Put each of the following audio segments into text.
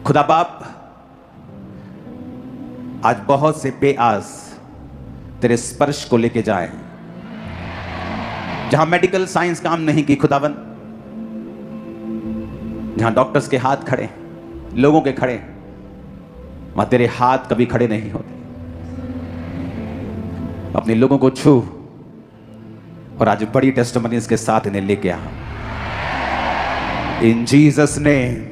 खुदा बाप, आज बहुत से बेआस तेरे स्पर्श को लेके जाए, जहां मेडिकल साइंस काम नहीं की खुदावन, जहां डॉक्टर्स के हाथ खड़े, लोगों के खड़े, वहां तेरे हाथ कभी खड़े नहीं होते। अपने लोगों को छू और आज बड़ी टेस्टिमनीज के साथ इन्हें लेके आ। इन जीसस नेम,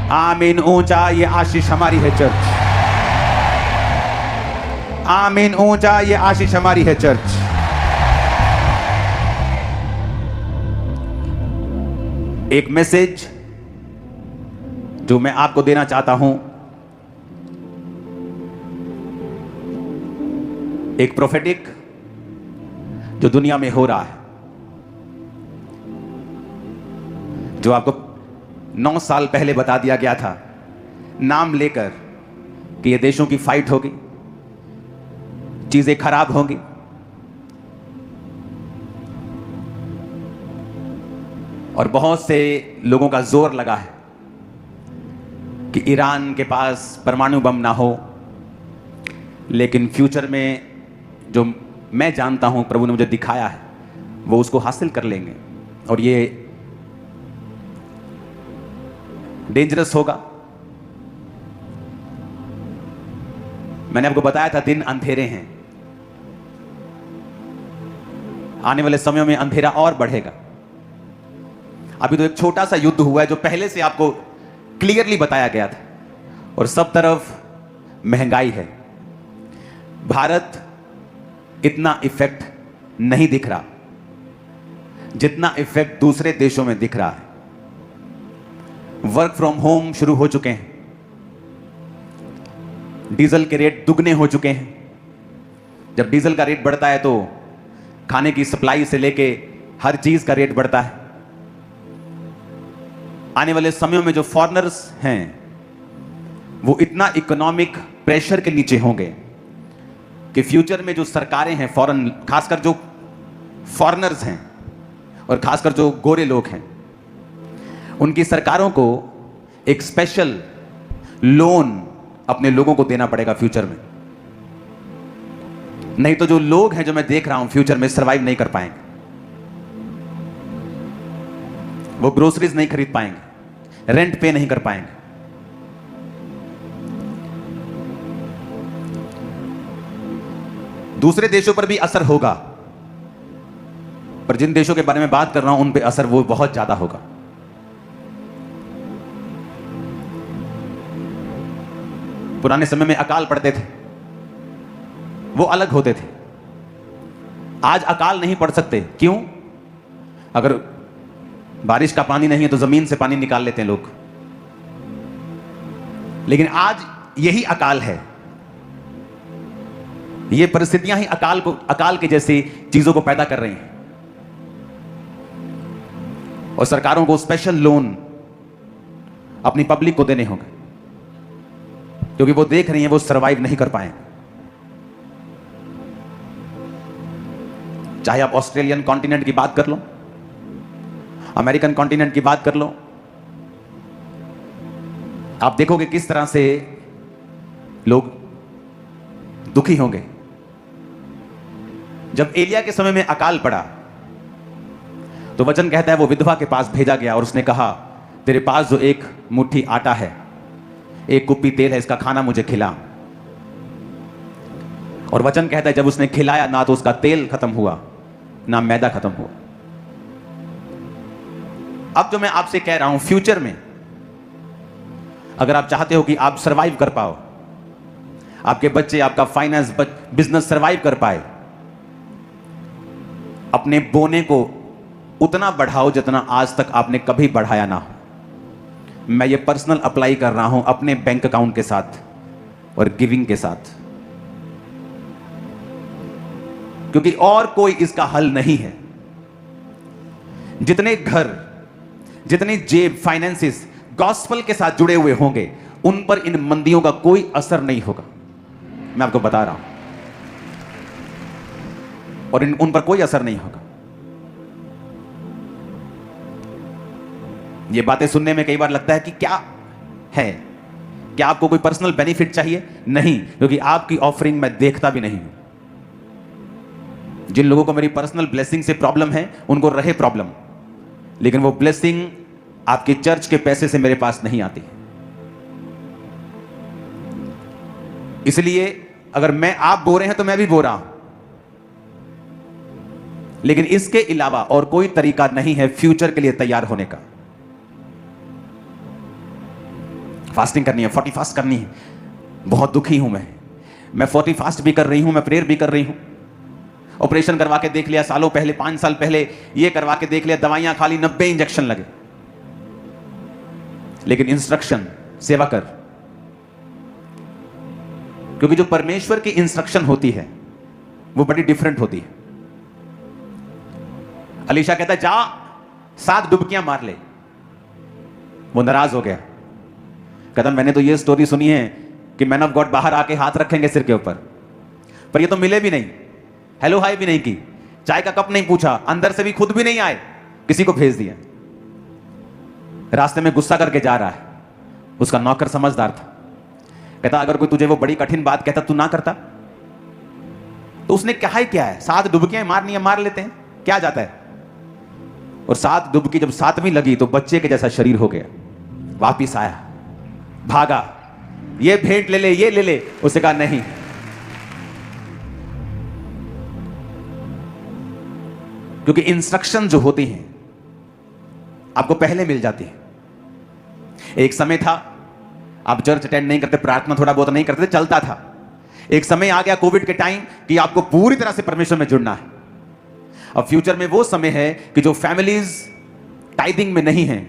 आमीन। ऊंचा ये आशीष हमारी है चर्च, आमीन। ऊंचा ये आशीष हमारी है चर्च। एक मैसेज जो मैं आपको देना चाहता हूं, एक प्रोफेटिक जो दुनिया में हो रहा है, जो आपको 9 साल पहले बता दिया गया था नाम लेकर कि ये देशों की फाइट होगी, चीजें खराब होंगी, और बहुत से लोगों का जोर लगा है कि ईरान के पास परमाणु बम ना हो, लेकिन फ्यूचर में जो मैं जानता हूं प्रभु ने मुझे दिखाया है वो उसको हासिल कर लेंगे और ये डेंजरस होगा। मैंने आपको बताया था दिन अंधेरे हैं, आने वाले समयों में अंधेरा और बढ़ेगा। अभी तो एक छोटा सा युद्ध हुआ है जो पहले से आपको क्लियरली बताया गया था, और सब तरफ महंगाई है। भारत इतना इफेक्ट नहीं दिख रहा जितना इफेक्ट दूसरे देशों में दिख रहा है। वर्क फ्रॉम होम शुरू हो चुके हैं, डीजल के रेट दुगने हो चुके हैं। जब डीजल का रेट बढ़ता है तो खाने की सप्लाई से लेके हर चीज का रेट बढ़ता है। आने वाले समयों में जो फॉरेनर्स हैं वो इतना इकोनॉमिक प्रेशर के नीचे होंगे कि फ्यूचर में जो सरकारें हैं, फॉरेन, खासकर जो फॉरेनर्स हैं और खासकर जो गोरे लोग हैं, उनकी सरकारों को एक स्पेशल लोन अपने लोगों को देना पड़ेगा फ्यूचर में। नहीं तो जो लोग हैं जो मैं देख रहा हूं फ्यूचर में सरवाइव नहीं कर पाएंगे, वो ग्रोसरीज नहीं खरीद पाएंगे, रेंट पे नहीं कर पाएंगे। दूसरे देशों पर भी असर होगा, पर जिन देशों के बारे में बात कर रहा हूं उन पे असर वो बहुत ज्यादा होगा। पुराने समय में अकाल पड़ते थे, वो अलग होते थे। आज अकाल नहीं पड़ सकते। क्यों? अगर बारिश का पानी नहीं है तो जमीन से पानी निकाल लेते हैं लोग। लेकिन आज यही अकाल है, ये परिस्थितियां ही अकाल के जैसी चीजों को पैदा कर रही हैं। और सरकारों को स्पेशल लोन अपनी पब्लिक को देने होंगे, क्योंकि वो देख रही हैं वो सरवाइव नहीं कर पाए। चाहे आप ऑस्ट्रेलियन कॉन्टिनेंट की बात कर लो, अमेरिकन कॉन्टिनेंट की बात कर लो, आप देखोगे किस तरह से लोग दुखी होंगे। जब एलिया के समय में अकाल पड़ा तो वचन कहता है वो विधवा के पास भेजा गया और उसने कहा तेरे पास जो एक मुट्ठी आटा है, एक कुप्पी तेल है, इसका खाना मुझे खिला। और वचन कहता है जब उसने खिलाया ना तो उसका तेल खत्म हुआ ना मैदा खत्म हुआ। अब जो मैं आपसे कह रहा हूं, फ्यूचर में अगर आप चाहते हो कि आप सरवाइव कर पाओ, आपके बच्चे, आपका फाइनेंस, बिजनेस सरवाइव कर पाए, अपने बोने को उतना बढ़ाओ जितना आज तक आपने कभी बढ़ाया ना हो। मैं ये पर्सनल अप्लाई कर रहा हूं अपने बैंक अकाउंट के साथ और गिविंग के साथ, क्योंकि और कोई इसका हल नहीं है। जितने घर, जितने जेब, फाइनेंसेस गॉस्पेल के साथ जुड़े हुए होंगे उन पर इन मंदियों का कोई असर नहीं होगा। मैं आपको बता रहा हूं, और उन पर कोई असर नहीं होगा। ये बातें सुनने में कई बार लगता है कि क्या है। क्या आपको कोई पर्सनल बेनिफिट चाहिए? नहीं, क्योंकि आपकी ऑफरिंग मैं देखता भी नहीं हूं। जिन लोगों को मेरी पर्सनल ब्लेसिंग से प्रॉब्लम है उनको रहे प्रॉब्लम, लेकिन वो ब्लेसिंग आपके चर्च के पैसे से मेरे पास नहीं आती। इसलिए अगर आप बो रहे हैं तो मैं भी बो रहा हूं, लेकिन इसके अलावा और कोई तरीका नहीं है फ्यूचर के लिए तैयार होने का। फास्टिंग करनी है, 40 फास्ट करनी है। बहुत दुखी हूं मैं 40 फास्ट भी कर रही हूं, मैं प्रेयर भी कर रही हूं। ऑपरेशन करवा के देख लिया सालों पहले, 5 साल पहले ये करवा के देख लिया, दवाइयां खा ली, 90 इंजेक्शन लगे, लेकिन इंस्ट्रक्शन सेवा कर। क्योंकि जो परमेश्वर की इंस्ट्रक्शन होती है वो बड़ी डिफरेंट होती है। अलीशा कहता है जा 7 डुबकियां मार ले। वो नाराज हो गया, कहता मैंने तो ये स्टोरी सुनी है कि मैन ऑफ गॉड बाहर आके हाथ रखेंगे सिर के ऊपर, पर ये तो मिले भी नहीं, हेलो हाय भी नहीं की, चाय का कप नहीं पूछा, अंदर से भी खुद भी नहीं आए, किसी को भेज दिया। रास्ते में गुस्सा करके जा रहा है। उसका नौकर समझदार था, कहता अगर कोई तुझे वो बड़ी कठिन बात कहता तू ना करता? तो उसने कहा ही क्या है, 7 डुबकियां मारनी है, मार लेते हैं, क्या जाता है। और 7 डुबकी जब 7वीं लगी तो बच्चे के जैसा शरीर हो गया। वापिस आया, भागा, ये भेंट ले ले, ये ले ले। उसने कहा नहीं। क्योंकि इंस्ट्रक्शन जो होती हैं आपको पहले मिल जाती है। एक समय था आप चर्च अटेंड नहीं करते, प्रार्थना थोड़ा बहुत नहीं करते, चलता था। एक समय आ गया कोविड के टाइम कि आपको पूरी तरह से परमेश्वर में जुड़ना है। अब फ्यूचर में वो समय है कि जो फैमिलीज टाइदिंग में नहीं हैं,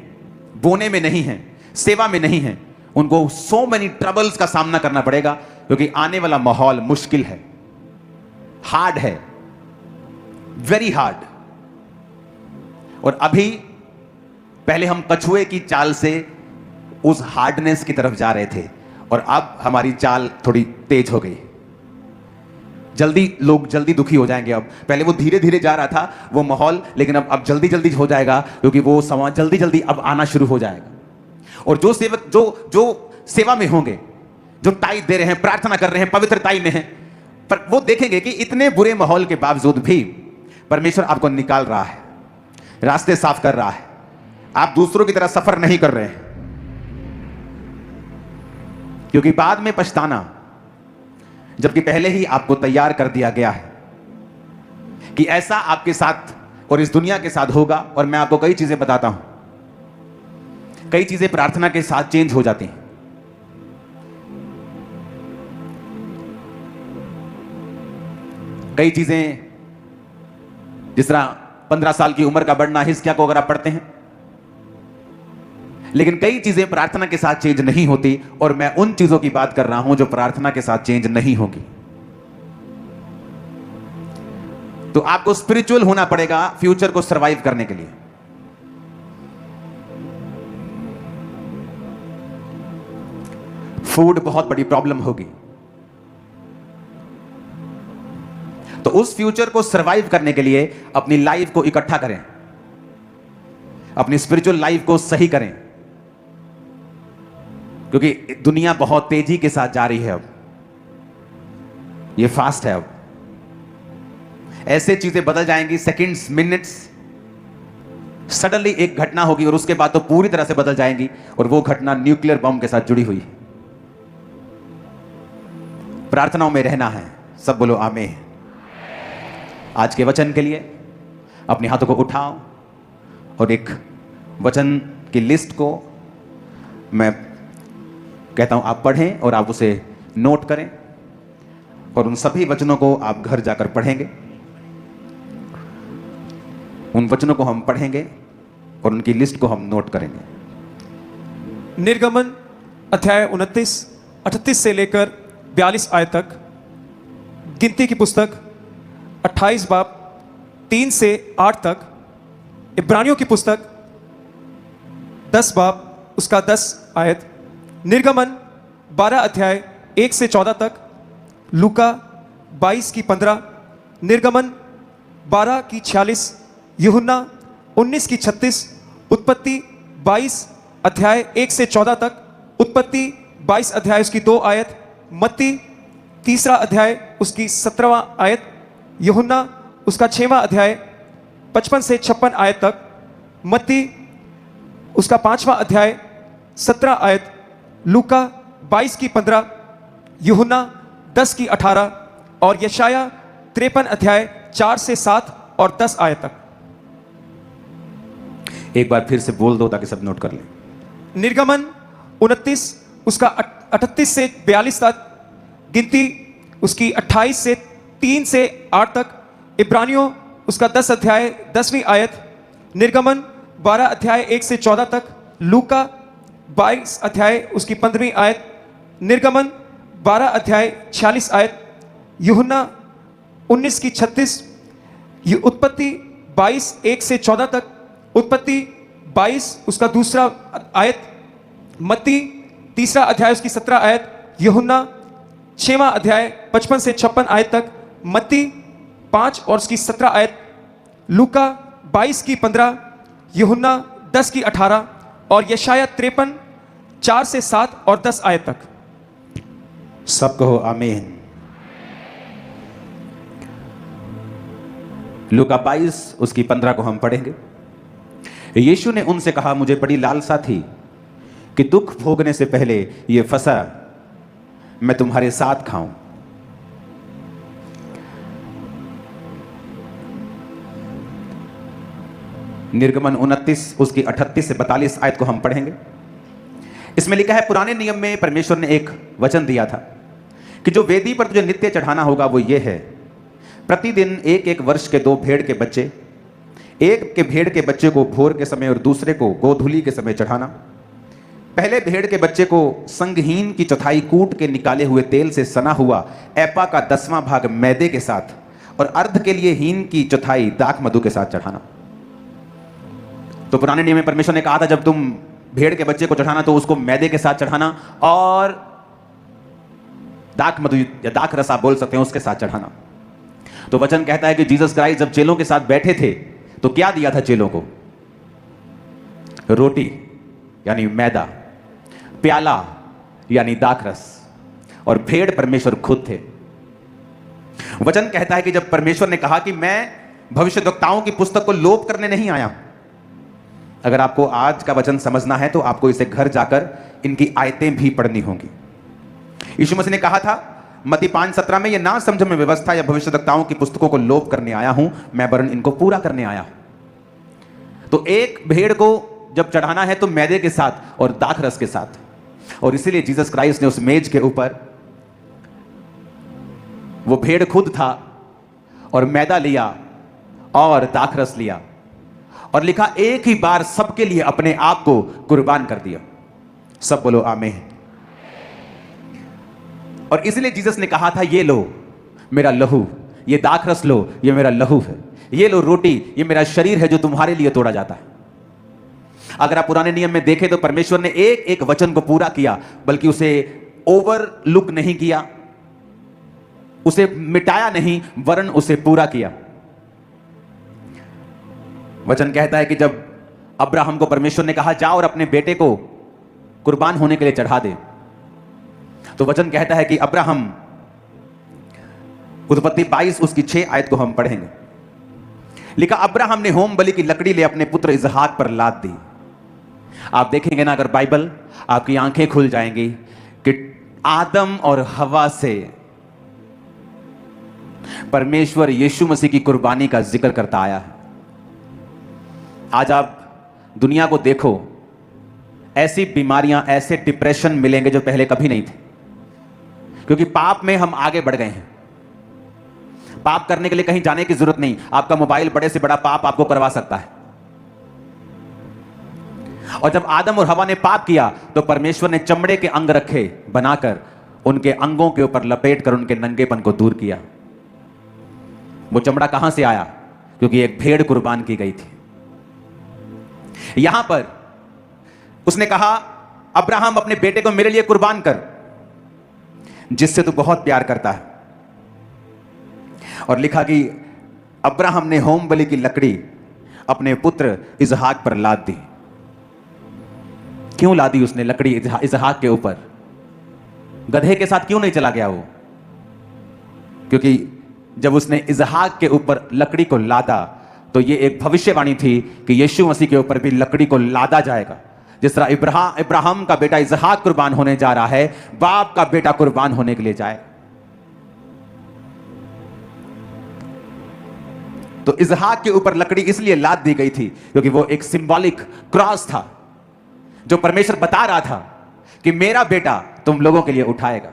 बोने में नहीं हैं, सेवा में नहीं हैं, उनको सो मेनी ट्रबल्स का सामना करना पड़ेगा, क्योंकि आने वाला माहौल मुश्किल है, हार्ड है, वेरी हार्ड। और अभी पहले हम कछुए की चाल से उस हार्डनेस की तरफ जा रहे थे, और अब हमारी चाल थोड़ी तेज हो गई। लोग जल्दी दुखी हो जाएंगे। अब पहले वो धीरे धीरे जा रहा था वो माहौल, लेकिन अब जल्दी जल्दी हो जाएगा, क्योंकि वो समय जल्दी जल्दी अब आना शुरू हो जाएगा। और जो सेवक जो सेवा में होंगे, जो टाइट दे रहे हैं, प्रार्थना कर रहे हैं, पवित्रताई में हैं, पर वो देखेंगे कि इतने बुरे माहौल के बावजूद भी परमेश्वर आपको निकाल रहा है, रास्ते साफ कर रहा है। आप दूसरों की तरह सफर नहीं कर रहे हैं, क्योंकि बाद में पछताना, जबकि पहले ही आपको तैयार कर दिया गया है कि ऐसा आपके साथ और इस दुनिया के साथ होगा। और मैं आपको कई चीजें बताता हूं, कई चीजें प्रार्थना के साथ चेंज हो जाती हैं। कई चीजें, जिस तरह 15 साल की उम्र का बढ़ना, हिस्किया को अगर आप पढ़ते हैं, लेकिन कई चीजें प्रार्थना के साथ चेंज नहीं होती। और मैं उन चीजों की बात कर रहा हूं जो प्रार्थना के साथ चेंज नहीं होगी। तो आपको स्पिरिचुअल होना पड़ेगा फ्यूचर को सरवाइव करने के लिए। फूड बहुत बड़ी प्रॉब्लम होगी, तो उस फ्यूचर को सरवाइव करने के लिए अपनी लाइफ को इकट्ठा करें, अपनी स्पिरिचुअल लाइफ को सही करें, क्योंकि दुनिया बहुत तेजी के साथ जा रही है। अब ये फास्ट है, अब ऐसे चीजें बदल जाएंगी, सेकंड्स, मिनट्स, सडनली एक घटना होगी और उसके बाद तो पूरी तरह से बदल जाएंगी। और वो घटना न्यूक्लियर बम के साथ जुड़ी हुई है। प्रार्थनाओं में रहना है, सब बोलो आमीन। आज के वचन के लिए अपने हाथों को उठाओ और एक वचन की लिस्ट को मैं कहता हूं आप पढ़ें और आप उसे नोट करें, और उन सभी वचनों को आप घर जाकर पढ़ेंगे। उन वचनों को हम पढ़ेंगे और उनकी लिस्ट को हम नोट करेंगे। निर्गमन अध्याय 29, 38 से लेकर 42 आयत तक, गिनती की पुस्तक 28 बाब 3 से 8 तक, इब्रानियों की पुस्तक 10 बाब उसका 10 आयत, निर्गमन 12 अध्याय 1 से 14 तक, लूका 22 की 15, निर्गमन 12 की 46, यूहन्ना 19 की 36, उत्पत्ति 22 अध्याय 1 से 14 तक, उत्पत्ति 22 अध्याय उसकी 2 आयत, मत्ती 3 अध्याय उसकी 17वां आयत, यूहन्ना उसका 6वां अध्याय 55 से 56 आयत तक, मत्ती उसका 5वां अध्याय 17 आयत, लूका 22 की 15, यूहन्ना 10 की 18 और यशाया 53 अध्याय 4 से 7 और 10 आयत तक। एक बार फिर से बोल दो ताकि सब नोट कर लें। निर्गमन 29 उसका 38 से 42 तक, गिनती उसकी 28 से 3 से 8 तक, इब्रानियों उसका 10 अध्याय 10वीं आयत, निर्गमन 12 अध्याय 1 से 14 तक, लूका 22 अध्याय उसकी 15वीं आयत, निर्गमन 12 अध्याय 46 आयत, यूहन्ना 19 की 36, उत्पत्ति 22 1 से 14 तक, उत्पत्ति 22 उसका 2 आयत, मत्ती 3 अध्याय उसकी 17 आयत, यूहन्ना 6वां अध्याय 55 से 56 आयत तक, मत्ती 5 और उसकी 17 आयत, लूका 22 की 15, यूहन्ना 10 की 18 और यशाया 53 4 से 7 और 10 आयत तक। सब कहो आमीन। लूका 22 उसकी 15 को हम पढ़ेंगे। यीशु ने उनसे कहा, मुझे बड़ी लालसा थी कि दुख भोगने से पहले यह फसह मैं तुम्हारे साथ खाऊं। निर्गमन 29 उसकी 38 से 42 आयत को हम पढ़ेंगे। इसमें लिखा है, पुराने नियम में परमेश्वर ने एक वचन दिया था कि जो वेदी पर तुझे नित्य चढ़ाना होगा वो ये है, प्रतिदिन 1-1 वर्ष के 2 भेड़ के बच्चे, एक के भेड़ के बच्चे को भोर के समय और दूसरे को गोधूली के समय चढ़ाना। पहले भेड़ के बच्चे को संगहीन की चौथाई कूट के निकाले हुए तेल से सना हुआ एपा का 10वां भाग मैदे के साथ और अर्ध के लिए हीन की चौथाई दाख मधु के साथ चढ़ाना। तो पुराने नियम में परमेश्वर ने कहा था जब तुम भेड़ के बच्चे को चढ़ाना तो उसको मैदे के साथ चढ़ाना और दाख मधु या दाख रस आप बोल सकते हैं उसके साथ चढ़ाना। तो वचन कहता है कि जीसस क्राइस्ट जब चेलों के साथ बैठे थे तो क्या दिया था चेलों को? रोटी यानी मैदा, प्याला यानी दाखरस और भेड़ परमेश्वर खुद थे। वचन कहता है कि जब परमेश्वर ने कहा कि मैं भविष्यद्वक्ताओं की पुस्तक को लोप करने नहीं आया। अगर आपको आज का वचन समझना है तो आपको इसे घर जाकर इनकी आयतें भी पढ़नी होंगी। यीशु मसीह ने कहा था मत्ती 5:17 में, ये ना समझो मैं व्यवस्था या भविष्यद्वक्ताओं की पुस्तकों को लोप करने आया हूं, मैं वरन इनको पूरा करने आया हूं। तो एक भेड़ को जब चढ़ाना है तो मैदे के साथ और दाखरस के साथ, और इसीलिए जीसस क्राइस्ट ने उस मेज के ऊपर, वो भेड़ खुद था और मैदा लिया और दाखरस लिया और लिखा एक ही बार सबके लिए अपने आप को कुर्बान कर दिया। सब बोलो आमीन। और इसलिए जीसस ने कहा था ये लो मेरा लहू, ये दाखरस लो ये मेरा लहू है, ये लो रोटी ये मेरा शरीर है जो तुम्हारे लिए तोड़ा जाता है। अगर आप पुराने नियम में देखें तो परमेश्वर ने एक एक वचन को पूरा किया, बल्कि उसे ओवरलुक नहीं किया, उसे मिटाया नहीं, वरन उसे पूरा किया। वचन कहता है कि जब अब्राहम को परमेश्वर ने कहा जाओ और अपने बेटे को कुर्बान होने के लिए चढ़ा दे, तो वचन कहता है कि अब्राहम, उत्पत्ति 22 उसकी 6 आयत को हम पढ़ेंगे। लिखा अब्राहम ने होम बलि की लकड़ी ले अपने पुत्र इसहाक पर लाद दी। आप देखेंगे ना अगर बाइबल, आपकी आंखें खुल जाएंगी कि आदम और हवा से परमेश्वर यीशु मसीह की कुर्बानी का जिक्र करता आया है। आज आप दुनिया को देखो, ऐसी बीमारियां, ऐसे डिप्रेशन मिलेंगे जो पहले कभी नहीं थे, क्योंकि पाप में हम आगे बढ़ गए हैं। पाप करने के लिए कहीं जाने की जरूरत नहीं, आपका मोबाइल बड़े से बड़ा पाप आपको करवा सकता है। और जब आदम और हवा ने पाप किया तो परमेश्वर ने चमड़े के अंग रखे बनाकर उनके अंगों के ऊपर लपेट कर उनके नंगेपन को दूर किया। वो चमड़ा कहां से आया? क्योंकि एक भेड़ कुर्बान की गई थी। यहां पर उसने कहा अब्राहम अपने बेटे को मेरे लिए कुर्बान कर, जिससे तू बहुत प्यार करता है। और लिखा कि अब्राहम ने होम बलि की लकड़ी अपने पुत्र इसहाक पर लाद दी। क्यों ला दी उसने लकड़ी इसहाक के ऊपर? गधे के साथ क्यों नहीं चला गया वो? क्योंकि जब उसने इसहाक के ऊपर लकड़ी को लादा तो ये एक भविष्यवाणी थी कि यीशु मसीह के ऊपर भी लकड़ी को लादा जाएगा। जिस तरह इब्राहिम का बेटा इसहाक कुर्बान होने जा रहा है, बाप का बेटा कुर्बान होने के लिए जाए। तो इसहाक के ऊपर लकड़ी इसलिए लाद दी गई थी क्योंकि वो एक सिंबॉलिक क्रॉस था जो परमेश्वर बता रहा था कि मेरा बेटा तुम लोगों के लिए उठाएगा।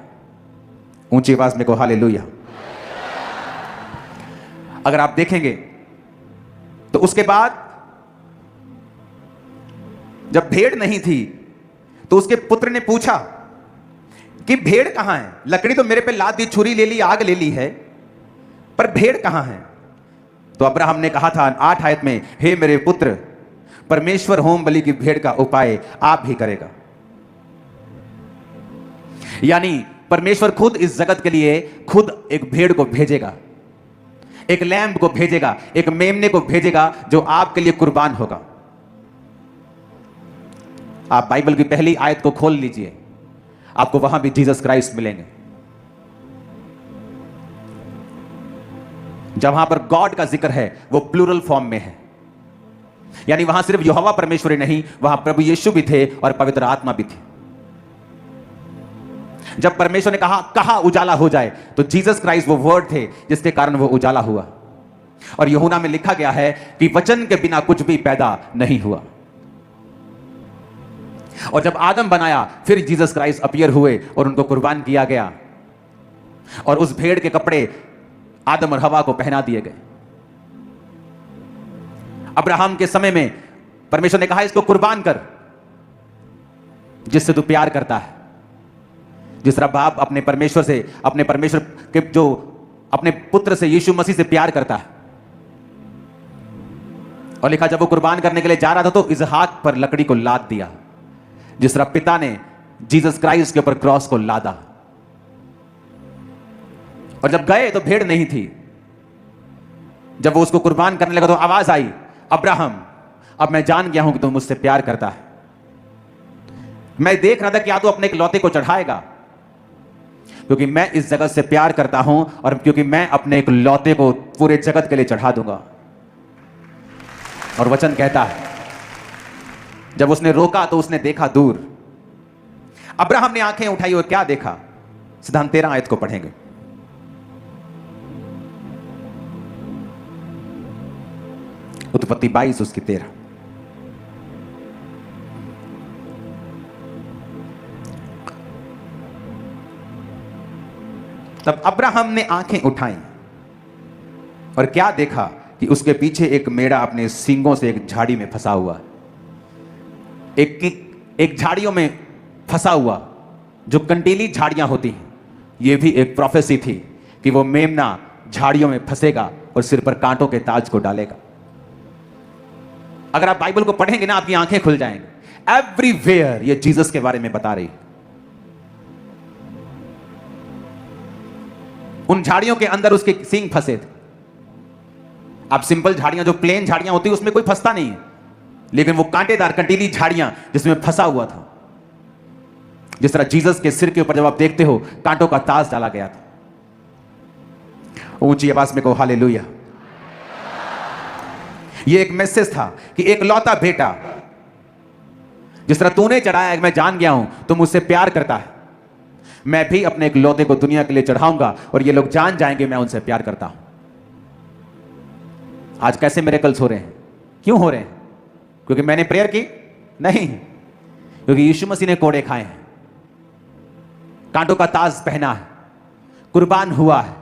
ऊंची आवाज में को हालेलुया। अगर आप देखेंगे तो उसके बाद जब भेड़ नहीं थी तो उसके पुत्र ने पूछा कि भेड़ कहां है? लकड़ी तो मेरे पे लाद दी, छुरी ले ली, आग ले ली है, पर भेड़ कहां है? तो अब्राहम ने कहा था 8 आयत में, हे मेरे पुत्र, परमेश्वर होम बलि की भेड़ का उपाय आप ही करेगा। यानी परमेश्वर खुद इस जगत के लिए खुद एक भेड़ को भेजेगा, एक लैम्ब को भेजेगा, एक मेमने को भेजेगा जो आपके लिए कुर्बान होगा। आप बाइबल की पहली आयत को खोल लीजिए, आपको वहां भी जीसस क्राइस्ट मिलेंगे। जहां पर गॉड का जिक्र है वो प्लूरल फॉर्म में है, यानी वहां सिर्फ यहोवा परमेश्वर ही नहीं, वहां प्रभु यीशु भी थे और पवित्र आत्मा भी थी। जब परमेश्वर ने कहा उजाला हो जाए, तो जीसस क्राइस्ट वो वर्ड थे जिसके कारण वो उजाला हुआ। और यूहन्ना में लिखा गया है कि वचन के बिना कुछ भी पैदा नहीं हुआ। और जब आदम बनाया, फिर जीसस क्राइस्ट अपीयर हुए और उनको कुर्बान किया गया, और उस भेड़ के कपड़े आदम और हवा को पहना दिए गए। अब्राहम के समय में परमेश्वर ने कहा इसको कुर्बान कर, जिससे तू प्यार करता है। जिस तरह बाप अपने परमेश्वर के जो अपने पुत्र से यीशु मसीह से प्यार करता है। और लिखा जब वो कुर्बान करने के लिए जा रहा था तो इसहाक पर लकड़ी को लाद दिया, जिस तरह पिता ने जीसस क्राइस्ट के ऊपर क्रॉस को लादा। और जब गए तो भेड़ नहीं थी। जब वो उसको कुर्बान करने लगा तो आवाज आई, अब्राहम, अब मैं जान गया हूं कि तू मुझसे प्यार करता है। मैं देख रहा था कि या तो अपने इकलौते को चढ़ाएगा, क्योंकि मैं इस जगत से प्यार करता हूं, और क्योंकि मैं अपने इकलौते को पूरे जगत के लिए चढ़ा दूंगा। और वचन कहता है जब उसने रोका तो उसने देखा दूर। अब्राहम ने आंखें उठाई और क्या देखा? सीधा हम 13 आयत को पढ़ेंगे। उत्पत्ति 22 उसकी 13। तब अब्राहम ने आंखें उठाई और क्या देखा कि उसके पीछे एक मेढ़ा अपने सींगों से एक झाड़ी में फंसा हुआ, एक झाड़ियों में फंसा हुआ, जो कंटीली झाड़ियां होती हैं। यह भी एक प्रोफेसी थी कि वो मेमना झाड़ियों में फंसेगा और सिर पर कांटों के ताज को डालेगा। अगर आप बाइबल को पढ़ेंगे ना, आपकी आंखें खुल जाएंगी। एवरीवेयर ये जीसस के बारे में बता रही। उन झाड़ियों के अंदर उसके सींग फंसे थे। आप सिंपल झाड़ियां, जो प्लेन झाड़ियां होती है, उसमें कोई फंसता नहीं है, लेकिन वो कांटेदार कंटीली झाड़ियां जिसमें फंसा हुआ था। जिस तरह जीसस के सिर के ऊपर जब आप देखते हो कांटों का ताज डाला गया था। ऊंची आवाज में को हालेलुया। ये एक मैसेज था कि एक लौता बेटा, जिस तरह तूने चढ़ाया, मैं जान गया हूं तुम मुझसे प्यार करता है, मैं भी अपने एक लौते को दुनिया के लिए चढ़ाऊंगा और ये लोग जान जाएंगे मैं उनसे प्यार करता हूं। आज कैसे मिरेकल्स हो रहे हैं? क्यों हो रहे हैं? क्योंकि मैंने प्रेयर की? नहीं, क्योंकि यीशु मसीह ने कोड़े खाए हैं, कांटों का ताज पहना है, कुर्बान हुआ है।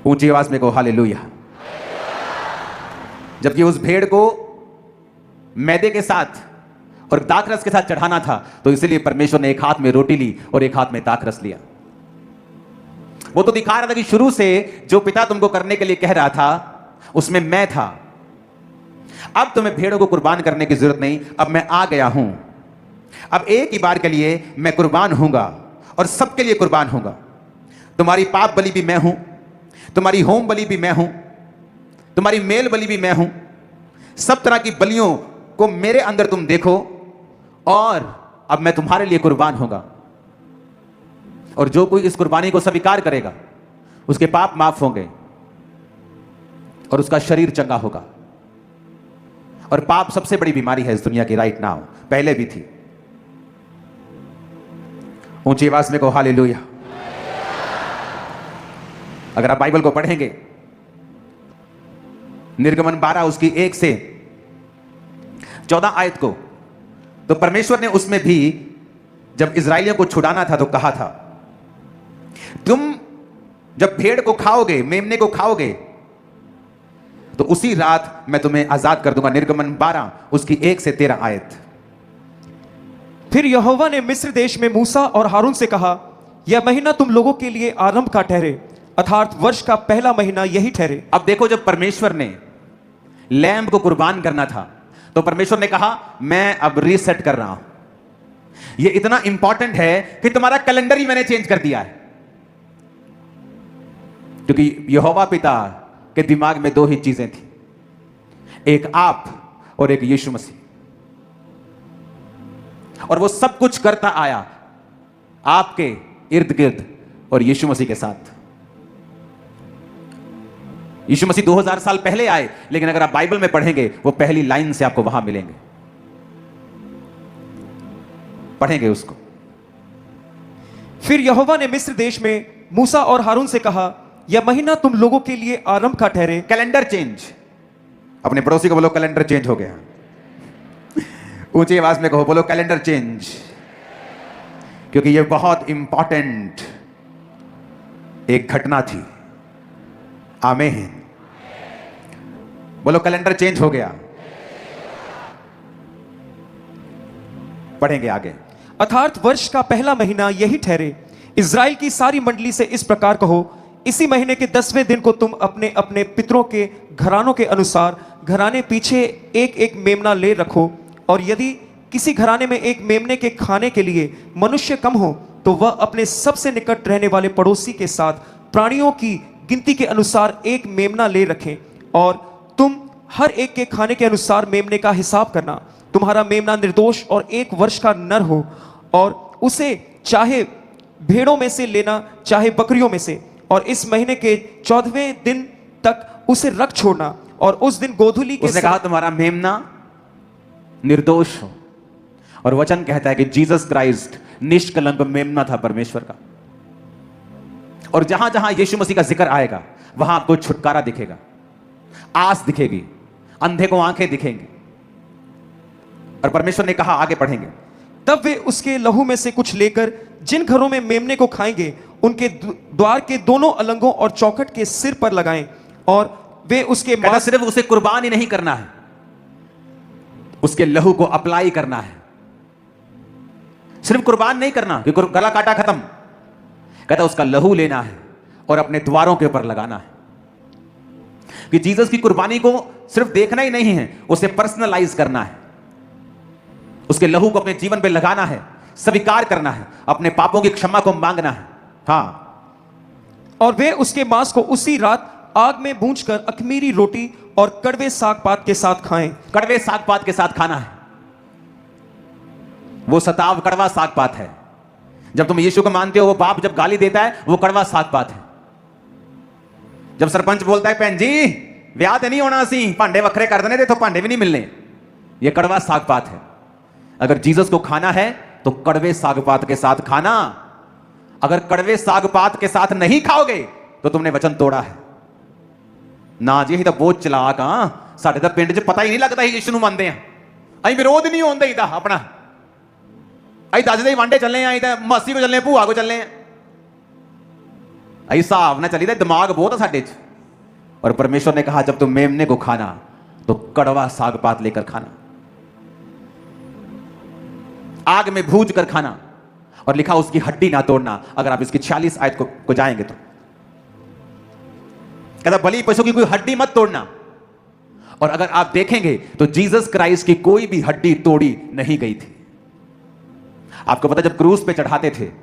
ऊंची आवाज में को हालेलुया। जबकि उस भेड़ को मैदे के साथ और दाखरस के साथ चढ़ाना था, तो इसलिए परमेश्वर ने एक हाथ में रोटी ली और एक हाथ में दाखरस लिया। वो तो दिखा रहा था कि शुरू से जो पिता तुमको करने के लिए कह रहा था उसमें मैं था। अब तुम्हें भेड़ों को कुर्बान करने की जरूरत नहीं, अब मैं आ गया हूं। अब एक ही बार के लिए मैं कुर्बान होऊंगा और सबके लिए कुर्बान होऊंगा। तुम्हारी पाप बलि भी मैं हूं, तुम्हारी होम बलि भी मैं हूं, तुम्हारी मेल बलि भी मैं हूं। सब तरह की बलियों को मेरे अंदर तुम देखो, और अब मैं तुम्हारे लिए कुर्बान होगा, और जो कोई इस कुर्बानी को स्वीकार करेगा उसके पाप माफ होंगे और उसका शरीर चंगा होगा। और पाप सबसे बड़ी बीमारी है इस दुनिया की राइट नाउ, पहले भी थी। ऊंची आवाज में कहो हालेलुया। अगर आप बाइबल को पढ़ेंगे, निर्गमन 12 उसकी 1 से 14 आयत को, तो परमेश्वर ने उसमें भी जब इजराइलियों को छुड़ाना था तो कहा था, तुम जब भेड़ को खाओगे, मेमने को खाओगे, तो उसी रात मैं तुम्हें आजाद कर दूंगा। निर्गमन 12 उसकी 1 से 13 आयत। फिर यहोवा ने मिस्र देश में मूसा और हारून से कहा, यह महीना तुम लोगों के लिए आरंभ का ठहरे, अर्थात वर्ष का पहला महीना यही ठहरे। अब देखो, जब परमेश्वर ने लैम्ब को कुर्बान करना था तो परमेश्वर ने कहा, मैं अब रीसेट कर रहा हूं। यह इतना इंपॉर्टेंट है कि तुम्हारा कैलेंडर ही मैंने चेंज कर दिया है, क्योंकि यहोवा पिता के दिमाग में 2 ही चीजें थी, एक आप और एक यीशु मसीह। और वो सब कुछ करता आया आपके इर्द गिर्द और यीशु मसीह के साथ। यीशु मसीह 2000 साल पहले आए, लेकिन अगर आप बाइबल में पढ़ेंगे वो पहली लाइन से आपको वहां मिलेंगे, पढ़ेंगे उसको। फिर यहोवा ने मिस्र देश में मूसा और हारून से कहा, यह महीना तुम लोगों के लिए आरंभ का ठहरे। Calendar change. अपने पड़ोसी को बोलो, कैलेंडर चेंज हो गया। ऊंची आवाज में कहो, बोलो कैलेंडर चेंज, क्योंकि यह बहुत इंपॉर्टेंट एक घटना थी। आमीन। बोलो कैलेंडर चेंज हो गया। पढ़ेंगे आगे। अर्थात वर्ष का पहला महीना यही ठहरे। इज़राइल की सारी मंडली से इस प्रकार कहो, इसी महीने के 10वें दिन को तुम अपने अपने पितरों के घरानों के अनुसार घराने पीछे एक एक मेमना ले रखो, और यदि किसी घराने में एक मेमने के खाने के लिए मनुष्य कम हो तो वह अपने सबसे निकट रहने वाले पड़ोसी के साथ प्राणियों की गिनती के अनुसार एक मेमना ले रखें, और तुम हर एक के खाने के अनुसार मेमने का हिसाब करना। तुम्हारा मेमना निर्दोष और 1 वर्ष का नर हो, और उसे चाहे भेड़ों में से लेना चाहे बकरियों में से, और इस महीने के 14वें दिन तक उसे रख छोड़ना। और उस दिन गोधूली के उसने कहा तुम्हारा मेमना निर्दोष हो, और वचन कहता है कि जीसस क्राइस्ट निष्कलंक मेमना था परमेश्वर का। और जहां जहां यीशु मसीह का जिक्र आएगा वहां आपको छुटकारा दिखेगा, आस दिखेगी, अंधे को आंखें दिखेंगी। और परमेश्वर ने कहा, आगे पढ़ेंगे, तब वे उसके लहू में से कुछ लेकर जिन घरों में मेमने को खाएंगे उनके द्वार के दोनों अलंगों और चौखट के सिर पर लगाएं, और वे उसके मांस। सिर्फ उसे कुर्बान ही नहीं करना है, उसके लहू को अप्लाई करना है। सिर्फ कुर्बान नहीं करना कि गला काटा खत्म, कहता उसका लहू लेना है और अपने द्वारों के ऊपर लगाना है। कि जीसस की कुर्बानी को सिर्फ देखना ही नहीं है, उसे पर्सनलाइज करना है, उसके लहू को अपने जीवन पे लगाना है, स्वीकार करना है, अपने पापों की क्षमा को मांगना है। हाँ, और वे उसके मांस को उसी रात आग में भूंजकर अखमीरी रोटी और कड़वे साग पात के साथ खाएं। कड़वे साग पात के साथ खाना है। वो सताव कड़वा साग पात है। जब तुम यीशु को मानते हो, वो बाप जब गाली देता है वो कड़वा साग पात है। जब सरपंच बोलता है, भैन जी ब्याह तो नहीं होना, सी भांडे वखरे कर देने, तो भांडे भी नहीं मिलने, ये कड़वा साग पात है। अगर जीसस को खाना है तो कड़वे साग पात के साथ खाना। अगर कड़वे साग पात के साथ नहीं खाओगे तो तुमने वचन तोड़ा है ना जी। तो बहुत चलाक हाँ, साढ़े तो पिंड च पता ही नहीं लगता यीशु ਨੂੰ ਮੰਨਦੇ ਆ। ਅਸੀਂ ਵਿਰੋਧ ਨਹੀਂ ਹੋਣ ਦੇਈਦਾ ਆਪਣਾ। ਅਸੀਂ ਦੱਸਦੇ ਵਾਂਡੇ ਚੱਲੇ ਆ, ਅਸੀਂ ਤਾਂ ਮਾਸੀ ਕੋ ਚੱਲੇ, ਭੂਆ ਕੋ ਚੱਲੇ ਆ। ਅਸੀਂ ਹਿਸਾਬ ਨਾਲ ਚੱਲੀਦਾ, ਦਿਮਾਗ ਬਹੁਤ ਆ ਸਾਡੇ 'ਚ। और परमेश्वर ने कहा, जब तुम मेमने को खाना तो कड़वा साग पात लेकर खाना, आग में भूज कर खाना, और लिखा उसकी हड्डी ना तोड़ना। अगर आप इसकी 46 आयत को जाएंगे तो कहता बलि पशु की कोई हड्डी मत तोड़ना। और अगर आप देखेंगे तो जीसस क्राइस्ट की कोई भी हड्डी तोड़ी नहीं गई थी। आपको पता, जब क्रूस पे चढ़ाते थे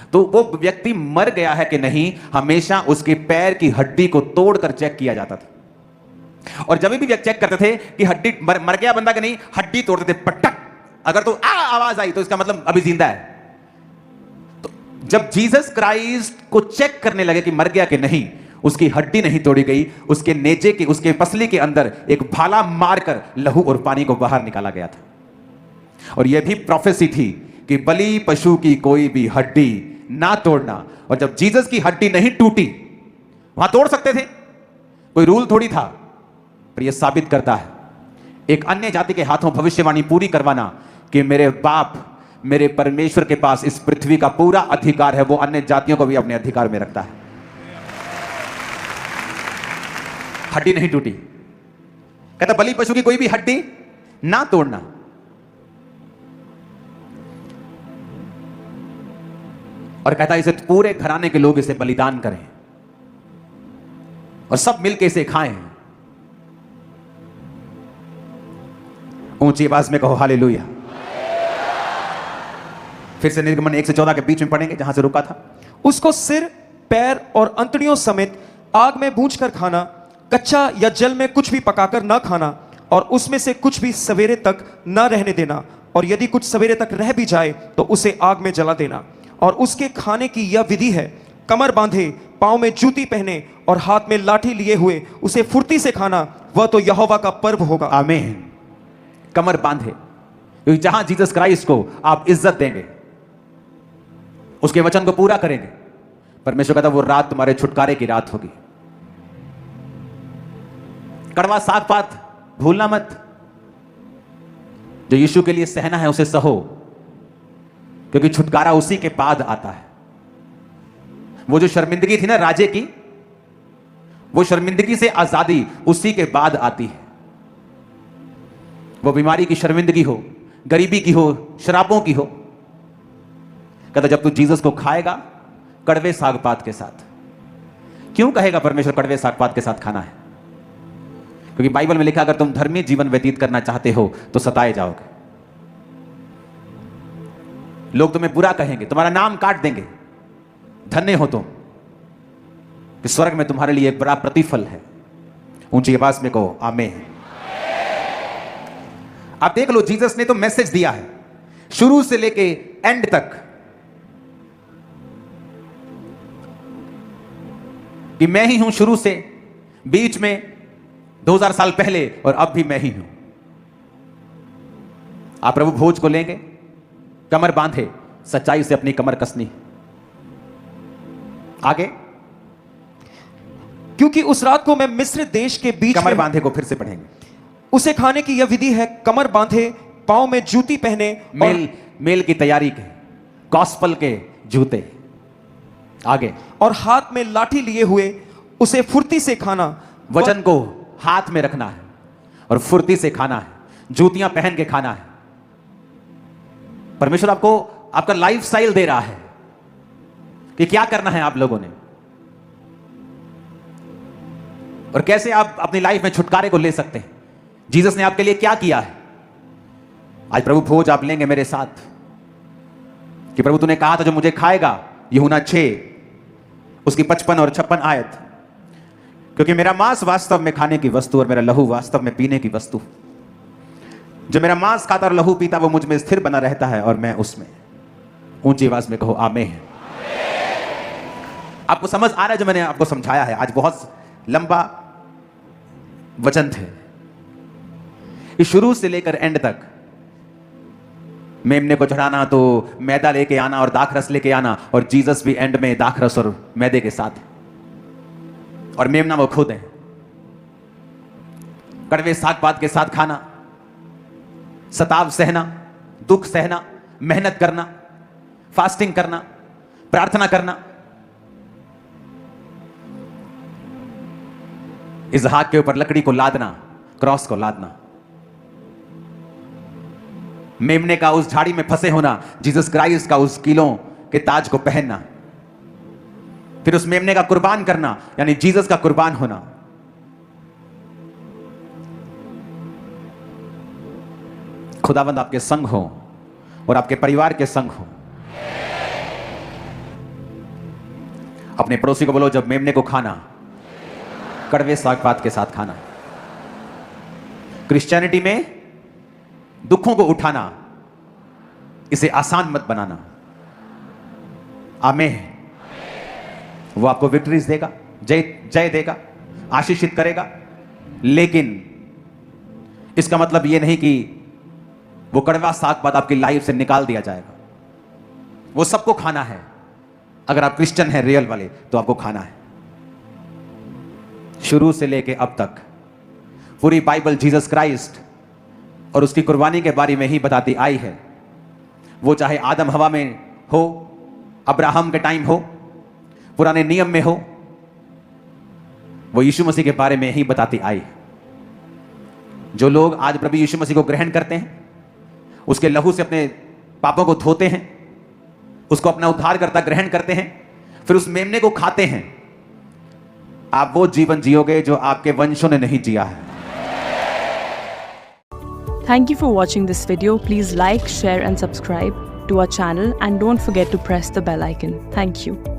तो वो व्यक्ति मर गया है कि नहीं, हमेशा उसके पैर की हड्डी को तोड़कर चेक किया जाता था। और जब भी चेक करते थे कि हड्डी मर गया बंदा कि नहीं, हड्डी तोड़ते थे पटक, अगर तो आवाज आई तो इसका मतलब अभी जिंदा है। तो जब जीसस क्राइस्ट को चेक करने लगे कि मर गया कि नहीं, उसकी हड्डी नहीं तोड़ी गई, उसके नेजे के, उसके पसली के अंदर एक भाला मारकर लहू और पानी को बाहर निकाला गया था। और यह भी प्रोफेसी थी कि बलि पशु की कोई भी हड्डी ना तोड़ना। और जब जीसस की हड्डी नहीं टूटी, वहां तोड़ सकते थे, कोई रूल थोड़ी था, पर यह साबित करता है एक अन्य जाति के हाथों भविष्यवाणी पूरी करवाना कि मेरे बाप, मेरे परमेश्वर के पास इस पृथ्वी का पूरा अधिकार है, वो अन्य जातियों को भी अपने अधिकार में रखता है। हड्डी नहीं टूटी, कहता बलि पशु की कोई भी हड्डी ना तोड़ना। और कहता इसे पूरे घराने के लोग इसे बलिदान करें और सब मिलके इसे खाएं। ऊंची आवाज में कहो हालेलुया। फिर से निर्गमन 1 से 14 के बीच में पढ़ेंगे जहां से रुका था। उसको सिर, पैर और अंतड़ियों समेत आग में भूंजकर खाना, कच्चा या जल में कुछ भी पकाकर न खाना, और उसमें से कुछ भी सवेरे तक न रहने देना, और यदि कुछ सवेरे तक रह भी जाए तो उसे आग में जला देना। और उसके खाने की यह विधि है, कमर बांधे, पांव में जूती पहने और हाथ में लाठी लिए हुए उसे फुर्ती से खाना, वह तो यहोवा का पर्व होगा। आमीन। कमर बांधे, क्योंकि जहां जीसस क्राइस्ट को आप इज्जत देंगे, उसके वचन को पूरा करेंगे, परमेश्वर कहता वो रात तुम्हारे छुटकारे की रात होगी। कड़वा साग पात भूलना मत, जो यीशु के लिए सहना है उसे सहो, क्योंकि छुटकारा उसी के बाद आता है। वो जो शर्मिंदगी थी ना राजे की, वो शर्मिंदगी से आजादी उसी के बाद आती है। वो बीमारी की शर्मिंदगी हो, गरीबी की हो, शराबों की हो, कहता जब तू जीसस को खाएगा कड़वे साग पात के साथ। क्यों कहेगा परमेश्वर कड़वे साग पात के साथ खाना है? क्योंकि बाइबल में लिखा अगर तुम धर्मी जीवन व्यतीत करना चाहते हो तो सताए जाओगे, लोग तुम्हें बुरा कहेंगे, तुम्हारा नाम काट देंगे। धन्य हो तुम कि स्वर्ग में तुम्हारे लिए एक बड़ा प्रतिफल है। ऊंची आवाज में कहो आमीन। आप देख लो, जीसस ने तो मैसेज दिया है शुरू से लेके एंड तक कि मैं ही हूं, शुरू से, बीच में, 2000 साल पहले और अब भी मैं ही हूं। आप प्रभु भोज को लेंगे, कमर बांधे, सच्चाई से अपनी कमर कसनी। आगे, क्योंकि उस रात को मैं मिस्र देश के बीच कमर में, बांधे को फिर से पढ़ेंगे। उसे खाने की यह विधि है, कमर बांधे, पांव में जूती पहने, मेल की तैयारी के, गॉस्पल के जूते। आगे, और हाथ में लाठी लिए हुए उसे फुर्ती से खाना। वचन को हाथ में रखना है और फुर्ती से खाना है, जूतियां पहन के खाना है। परमेश्वर आपको आपका लाइफस्टाइल दे रहा है कि क्या करना है आप लोगों ने, और कैसे आप अपनी लाइफ में छुटकारे को ले सकते हैं। जीसस ने आपके लिए क्या किया है। आज प्रभु भोज आप लेंगे मेरे साथ कि प्रभु तूने कहा था जो मुझे खाएगा, यूहन्ना 6 उसकी 55 और 56 आयत, क्योंकि मेरा मांस वास्तव में खाने की वस्तु और मेरा लहू वास्तव में पीने की वस्तु। जो मेरा मांस खाता और लहू पीता वो मुझ में स्थिर बना रहता है और मैं उसमें। ऊंची आवाज में कहो आमीन। आपको समझ आ रहा है जो मैंने आपको समझाया है? आज बहुत लंबा वचन थे, इस शुरू से लेकर एंड तक। मेमने को चढ़ाना तो मैदा लेके आना और दाखरस लेके आना, और जीसस भी एंड में दाखरस और मैदे के साथ, और मेमना वो खुद है। कड़वे साग पात के साथ खाना, सताव सहना, दुख सहना, मेहनत करना, फास्टिंग करना, प्रार्थना करना। इसहाक के ऊपर लकड़ी को लादना, क्रॉस को लादना, मेमने का उस झाड़ी में फंसे होना, जीसस क्राइस्ट का उस कीलों के ताज को पहनना, फिर उस मेमने का कुर्बान करना, यानी जीसस का कुर्बान होना। खुदावंद आपके संग हो और आपके परिवार के संग हो। अपने पड़ोसी को बोलो जब मेमने को खाना, कड़वे साग पात के साथ खाना। क्रिश्चियनिटी में दुखों को उठाना, इसे आसान मत बनाना। आमीन। वो आपको विक्ट्रीज देगा, जय जय देगा, आशीषित करेगा, लेकिन इसका मतलब यह नहीं कि वो कड़वा साग पात आपकी लाइफ से निकाल दिया जाएगा। वो सबको खाना है। अगर आप क्रिश्चियन हैं रियल वाले तो आपको खाना है। शुरू से लेके अब तक पूरी बाइबल जीसस क्राइस्ट और उसकी कुर्बानी के बारे में ही बताती आई है। वो चाहे आदम हवा में हो, अब्राहम के टाइम हो, पुराने नियम में हो, वो यीशु मसीह के बारे में ही बताती आई है। जो लोग आज प्रभु यीशु मसीह को ग्रहण करते हैं, उसके लहू से अपने पापों को धोते हैं, उसको अपना उद्धारकर्ता ग्रहण करते हैं, फिर उस मेमने को खाते हैं, आप वो जीवन जियोगे जो आपके वंशों ने नहीं जिया है। Thank you for watching this video. Please like, share and subscribe to our channel and don't forget to press the bell icon. Thank you.